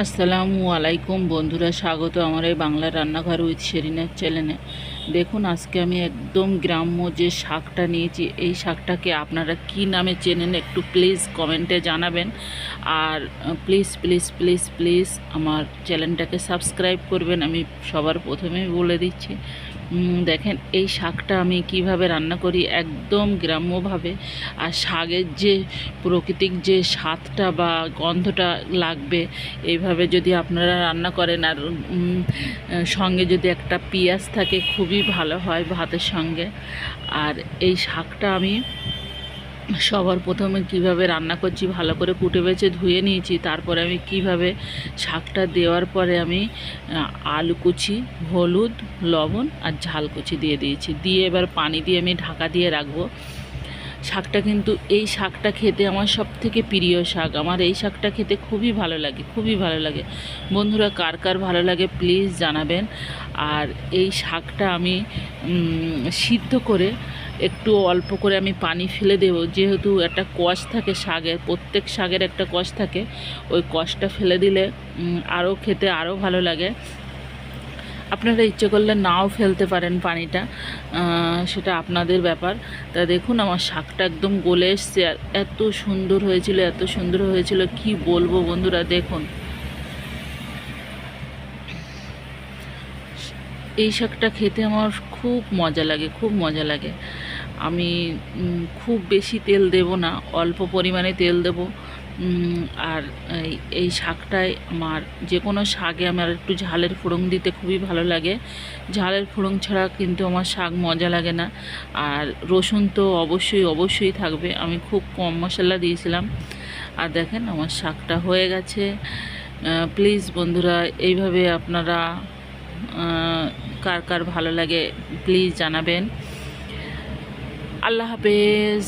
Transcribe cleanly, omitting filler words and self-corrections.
আসসালামু আলাইকুম বন্ধুরা, স্বাগত আমার এই বাংলা রান্নাঘর উইথ শেরিনার চ্যানেলে। দেখুন, আজকে আমি একদম গ্রাম্য যে শাকটা নিয়েছি, এই শাকটাকে আপনারা কি নামে চেনেন একটু প্লিজ কমেন্টে জানাবেন। আর প্লিজ প্লিজ প্লিজ প্লিজ আমার চ্যানেলটাকে সাবস্ক্রাইব করবেন, আমি সবার প্রথমেই বলে দিচ্ছি। দেখেন এই শাকটা আমি কিভাবে রান্না করি, একদম গ্রাম্যভাবে। আর শাকের যে প্রাকৃতিক যে স্বাদটা বা গন্ধটা লাগবে, এইভাবে যদি আপনারা রান্না করেন আর সঙ্গে যদি একটা পেঁয়াজ থাকে খুবই ভালো হয় ভাতের সঙ্গে। আর এই শাকটা আমি সবার প্রথমে কিভাবে রান্না করছি, ভালো করে কুটে বেছে ধুয়ে নিয়েছি। তারপরে আমি কিভাবে শাকটা দেওয়ার পরে আমি আলু কুচি, হলুদ, লবণ আর ঝাল কুচি দিয়ে দিয়েছি। দিয়ে এবার পানি দিয়ে আমি ঢাকা দিয়ে রাখবো। শাকটা কিন্তু এই শাকটা খেতে আমার সবথেকে প্রিয় শাক। আমার এই শাকটা খেতে খুবই ভালো লাগে, খুবই ভালো লাগে। বন্ধুরা, কার কার ভালো লাগে প্লিজ জানাবেন। আর এই শাকটা আমি সিদ্ধ করে একটু অল্প করে আমি পানি ফেলে দেব, যেহেতু একটা কষ থাকে শাকের, প্রত্যেক শাকের একটা কষ থাকে। ওই কষটা ফেলে দিলে আরও খেতে আরও ভালো লাগে। আপনারা ইচ্ছে করলে নাও ফেলতে পারেন পানিটা, সেটা আপনাদের ব্যাপার। তা দেখুন, আমার শাকটা একদম গলে এসছে, আর এত সুন্দর হয়েছিল, এত সুন্দর হয়েছিল কি বলবো বন্ধুরা। দেখুন, এই শাকটা খেতে আমার খুব মজা লাগে, খুব মজা লাগে। আমি খুব বেশি তেল দেব না, অল্প পরিমাণে তেল দেব। আর এই শাকটায় আমার যে কোনো শাকে আমার একটু ঝালের ফোড়ন দিতে খুবই ভালো লাগে। ঝালের ফোড়ন ছাড়া কিন্তু আমার শাক মজা লাগে না। আর রসুন তো অবশ্যই অবশ্যই থাকবে, আমি খুব কম মশলা দিয়েছিলাম। আর দেখেন আমার শাকটা হয়ে গেছে। প্লিজ বন্ধুরা, এইভাবে আপনারা কার কার ভালো লাগে প্লিজ জানাবেন। আল্লাহ হাফেজ।